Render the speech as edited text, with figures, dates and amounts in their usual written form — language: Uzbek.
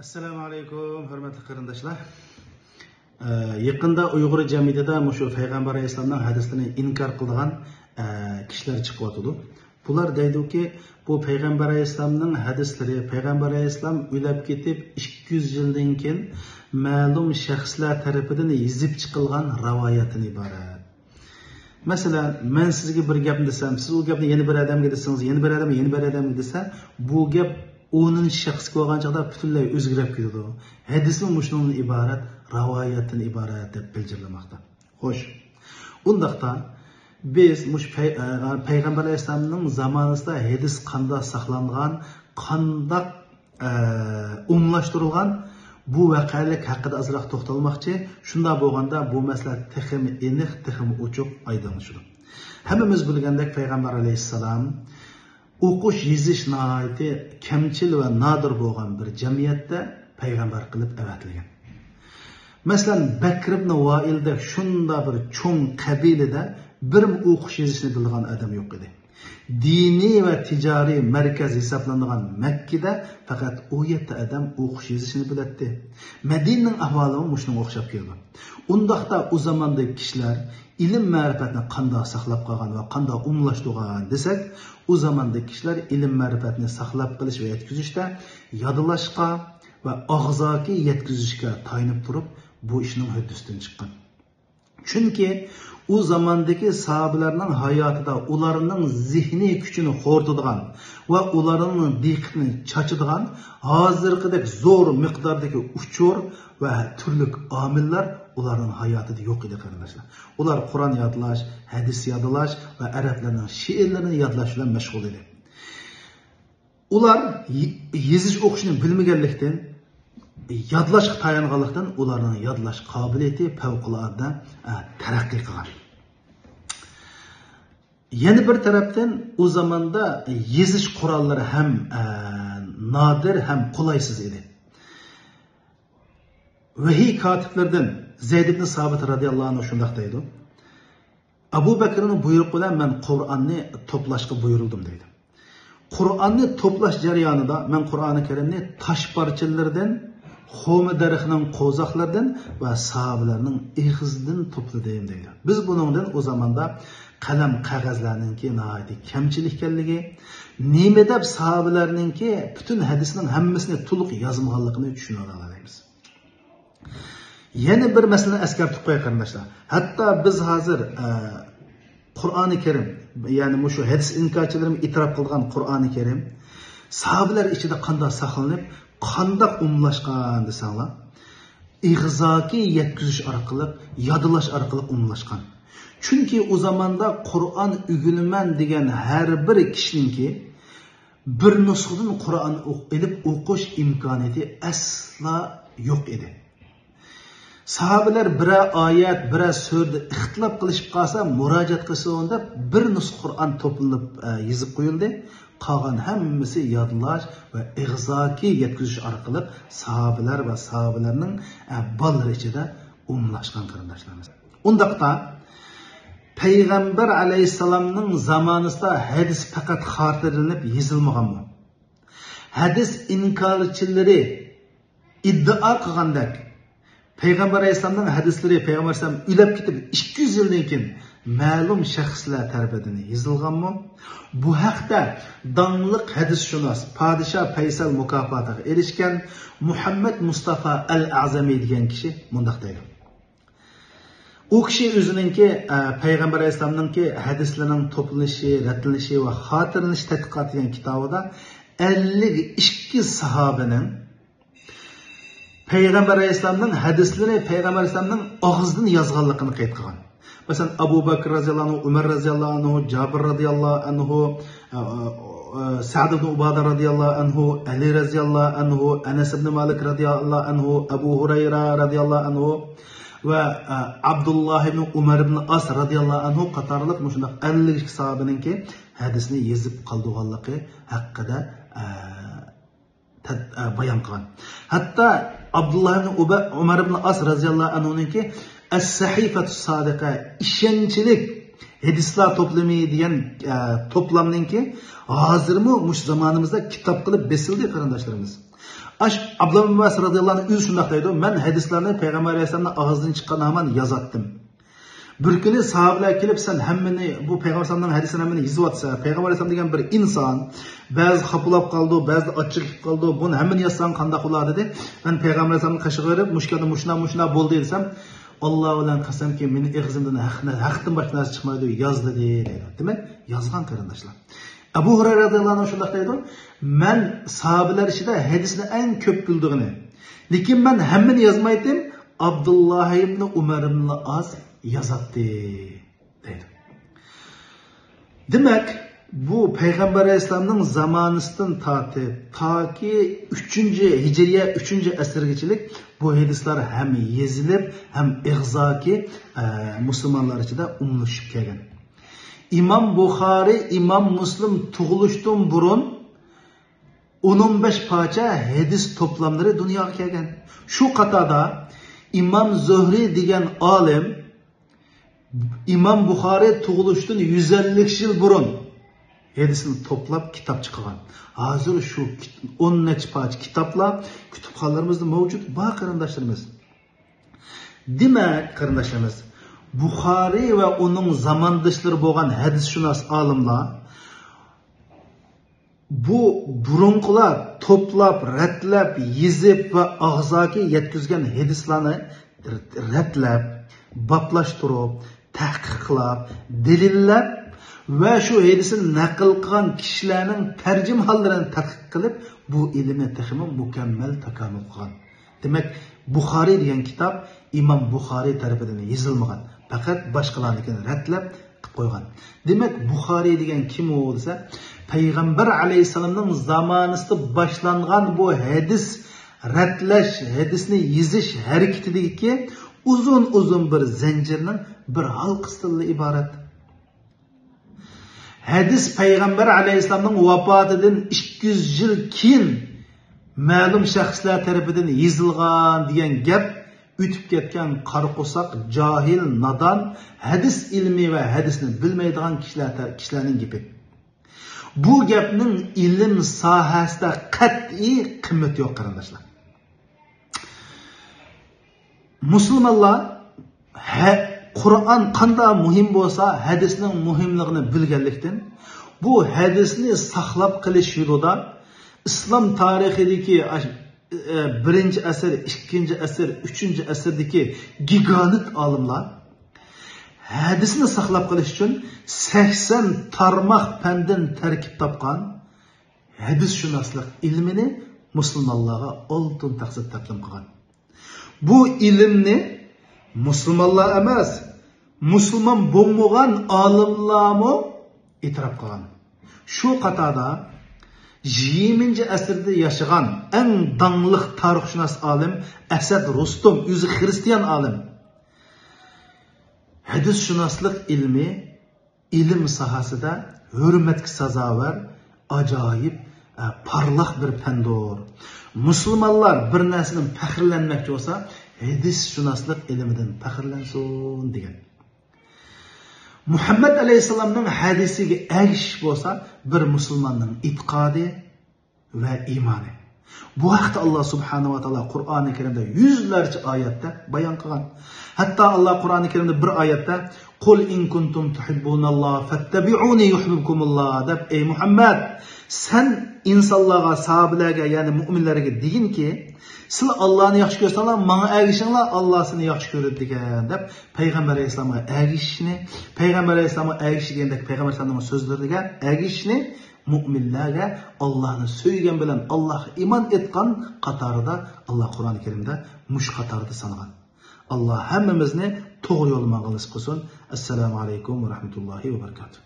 Assalomu alaykum, hurmatli qarindoshlar. Yaqinda Uyg'ur jamiyatida shu payg'ambar alayhisolamning hadislarini inkor qilgan kishilar chiqib o'tdi. Bular deydiki, bu payg'ambar alayhisolamning hadislari, payg'ambar alayhisolam o'lib ketib 200 yildan keyin ma'lum shaxslar tarafidan yozib chiqilgan rivoyatdan iborat. Masalan, men sizga bir gapni desam, siz u gapni yana bir odamga desangiz, yana bir odamga desa, bu gap 10 shaxsga bo'lgan chaqda butunlay o'zgarib ketadi. Hadisning mushundan iborat, rivoyatdan iborat deb bildirmoqda. Xo'sh. Undaqda biz payg'ambar alayhisolamning zamonida hadis qanday saqlangan, qanday umumlashtirilgan bu voqelik haqida azroq to'xtalmoqchi. Shunda bo'lganda bu masala texim aniq, texim ochiq aydınlaşır. Hammamiz bilgandek payg'ambar alayhisolam o'qish yezish nihoyatda kamchil va nodir bo'lgan bir jamiyatda payg'ambar qilib avatilgan. Masalan, Bakr ibn Voilda shunda bir cho'ng qabilada bir o'qish yezishni bilgan odam yo'q edi. Diniy va tijoriy markaz hisoblangan Makkada faqat 17 odam o'qish yezishni biladi. Madinaning ahvoli shunga o'xshab keldi. Undaqda u zamondagi kishilar ilm ma'rifatni qanday saqlab qolgan va qanday umumlashtirgan desak, u zamondagi kishilar ilm ma'rifatni saqlab qolish va yetkazishda yodlashga va og'zoki yetkazishga tayinib turib, bu ishning huddisidan chiqqan. Chunki u zamondagi sahobalarning hayotida ularning zihniy kuchini xo'rtadigan va ularning diqqatini chachadigan hozirgidek zo'r miqdordagi uchur va turli omillar ularning hayotida yo'q edi qarindoshlar. Ular Qur'on yodlash, hadis yodlash va arablarning she'rlarini yodlash bilan mashg'ul edi. Ular yezish o'qishni bilmaganlikdan, yodlashga tayanganlikdan ularning yodlash qobiliyati favqulodda taraqqiy qilgan. Yana bir tarafdan u zamonda yezish qurollari ham nodir ham qulaysiz edi. Vahiy katiblardan Zayd ibn Sabit radhiyallohu anhu shunday deydi. Abu Bakrning buyrug'i bilan men Qur'onni to'plashga buyurildim deydi. Qur'onni to'plash jarayonida men Qur'oni Karimni tosh parchalaridan, xo'mi daraxtining qo'zoqlaridan va sahobalarning ig'zidan to'pladim deydi. Biz buningdan o zamonda qalam qog'ozlarninki nihoyatda kamchilik ekanligi, nima deb sahobalarninki butun hadisning hammasini to'liq yozmaganligini tushuna olamiz. Yana bir masalani eskartib qo'yay qarindoshlar. Hatto biz hozir Qur'oni Karim, ya'ni shu hadis inkorchilarim e'tirof qilgan Qur'oni Karim sahobalar ichida qanday saqlanib, qanday umumlashgan desanglar, ig'zoki yetkazish orqali, yodlash orqali umumlashgan. Chunki o zamonda Qur'on o'rganaman degan har bir kishiningki bir nusxadan Qur'on o'qib o'qish imkoniyati asla yo'q edi. Sahobalar bir oyat, bir so'rda ixtilof qilishib qolsa, murojaat qilsa unda bir nusxa Qur'on to'planib yozib qo'yildi. Qolgan hammasi yodlash va ig'zoki yetkazish orqali sahobalar va sahobalarning ballar ichida umumlashgan qarindoshlarimiz. Undaqda payg'ambar alayhisolamning zamonida hadis faqat xotirlanib yozilmaganmi? Hadis inkorchilari iddio qilgandek payg'ambar alayhisolamning hadislari payg'ambar alayhisolam o'lib ketib 200 yildan keyin ma'lum shaxslar tarafidan yozilganmi? Bu haqda donliq hadisshunos Podshoh Faysal mukofotiga erishgan Muhammad Mustafa al-Azami degan kishi mundaq deydi. U kishi o'zininki payg'ambar alayhisolamninki hadislarining to'planishi, ratlanishi va xotirlanish tadqiqot degan kitobida 52 sahobaning payg'ambar alayhisolamning hadislari payg'ambar alayhisolamning og'zidan yozganligini qayd qilgan. Masalan, Abu Bakr radhiyallohu anhu, Umar radhiyallohu anhu, Jabir radhiyallohu anhu, Sa'd ibn Ubada radhiyallohu anhu, Ali radhiyallohu anhu, Anas ibn Malik radhiyallohu anhu, Abu Hurayra radhiyallohu anhu va Abdullah ibn Umar ibn As radhiyallohu anhu qatorliq mushunday 52 sahobaninki hadisni yozib qoldirganligi haqida bayon qilgan. Hatto Abdullah ibn Umar ibn As radhiyallohu anhuninki As-Sahifatu Sadiqa ishonchlik hadislar to'plami degan to'plamninki hozirmi mush zamonimizda kitob qilib besildi qarindoshlarimiz. Abdullah ibn Abbas radıyallahu anh shunday deydi, men hadislarni payg'ambar alayhisolamning og'zidan chiqqan hamon yozatdim. Bir kuni sahobalar kelib, sen hammani bu payg'ambar alayhisolamning hadisini hammani yozyapsa, payg'ambar alayhisolam degan bir inson, ba'zi xafalab qoldi, ba'zi ochchiq qoldi, buni hammani yozsang qanday bo'ladi dedi. Men payg'ambar alayhisolamni qashig'i berib, mushkada mushna bo'ldi desam, Alloh bilan qasamki, meni ig'zimdan haqdan boshqa narsa chiqmaydi, yozdi dedi. Demak, yozgan qarindoshlar. Abu Hurayra radıyallahu anh shunday deydi, men sahobalar ichida hadisni eng ko'p bildig'ini, lekin men hammani yozmaydim, Abdullah ibn Umar ibn Az yozatdi deydi. Demak, bu payg'ambar alayhisolamning zamonisidan tortib toki 3-hijriya 3-asrgachilik bu hadislar ham yezilib, ham ig'zoki musulmonlar ichida umlashib kelgan. İmam Buxari, İmam Muslim tug'ilishdan burun 15 parça hadis toplamları dunyoga kelgan. Shu qatorda İmam Zuhri degan olim İmam Buxari tug'ilishdan 150 yil burun hadisni to'plab kitob chiqargan. Hozir shu 10 necha parcha kitoblar kutubxonalarimizda mavjud. Bor qarindoshlarimiz. Demak, qarindoshlarimiz, Buxari ve onun zamandoshlari bo'lgan hadisshunos olimlar bu burunqilar to'plab, ratlab, yezib va og'zoga yetkazgan hadislarni ratlab, boplashtirib, tahqiqlab, dalillab va shu hadisni naql qilgan kishilarning tarjimahlarini tadqiq qilib, bu ilmni texmi mukammal takomil qilgan. Demak, Buxari degan kitob İmam Buxari tarafidan yozilmagan. Fakat başkalarnikini ratlab qilib qo'ygan. Demak, Buxari degan kim u desa, payg'ambar alayhisolamning zamonisida boshlangan bu hadis ratlash, hadisni yozish harakatidagi uzun bir zanjirning bir halqasidan iborat. Hadis payg'ambar alayhisolamning vafotidan 200 yil keyin ma'lum shaxslar tarafidan yozilgan degan gap ütüp ketken qarqo'saq, jahil, nadan, hadis ilmi ve hadisni bilmaydigan kishilarning gapi. Bu gapning ilm sohasida qat'iy qimmat yo'q qarindoshlar. Musulmonlar Qur'on qanday muhim bo'lsa, hadisning muhimligini bilganlikdan bu hadisni saqlab qilish yo'lida islom tarixidagi 1-asr, 2-asr, 3-asrdagi gigant olimlar hadisni saqlab qolish uchun 80 tarmoq fandan tarkib topgan hadisshunoslik ilmini musulmonlarga oltin taqsim taqdim qilgan. Bu ilmni musulmonlar emas, musulmon bo'lmagan olimlarmi e'tirof qilgan. Shu qatorda 20-asrda yaşayan en danlıq tarixshunos olim Asad Rustum, o'zi Hristiyan olim. Hadisshunoslik ilmi ilm sohasida hurmatga sazovor, ajoyib, parlaq bir fandir. Musulmonlar bir narsadan faxrlanmoqchi bo'lsa, hadisshunoslik ilmidan faxrlansin degan. Muhammed Aleyhisselam'ın hadisiga ergish bo'lsa, bir musulmonning e'tiqodi ve imanı. Bu haqda Allah Subhanahu wa Taala Qur'oni Karimda yüzlerce ayette bayon qilgan. Hatta Allah Qur'oni Karimda bir ayette "Qul in kuntum tuhibbunallah fattabi'uni yuhibbukumullah" deb, ey Muhammed, sen insonlarga, sahobalarga, ya'ni mu'minlarga degin ki, sizlar Allah'ını yaxshi ko'rsanglar, menga ergishinglar, Allah seni yaxshi ko'radi degan deb payg'ambar alayhisolamga ergishishni, payg'ambar alayhisolamga ergish degandek payg'ambar alayhisolamning so'zlariga ergishishni mu'minlarga Allah'ni söygen bilen Allah'a iman etgan qatorida Allah Qur'oni Karimda mush qatorida sangan. Allah hammamizni to'g'ri yo'lga qilsin. Assalomu alaykum va rahmatullohi va barakatuh.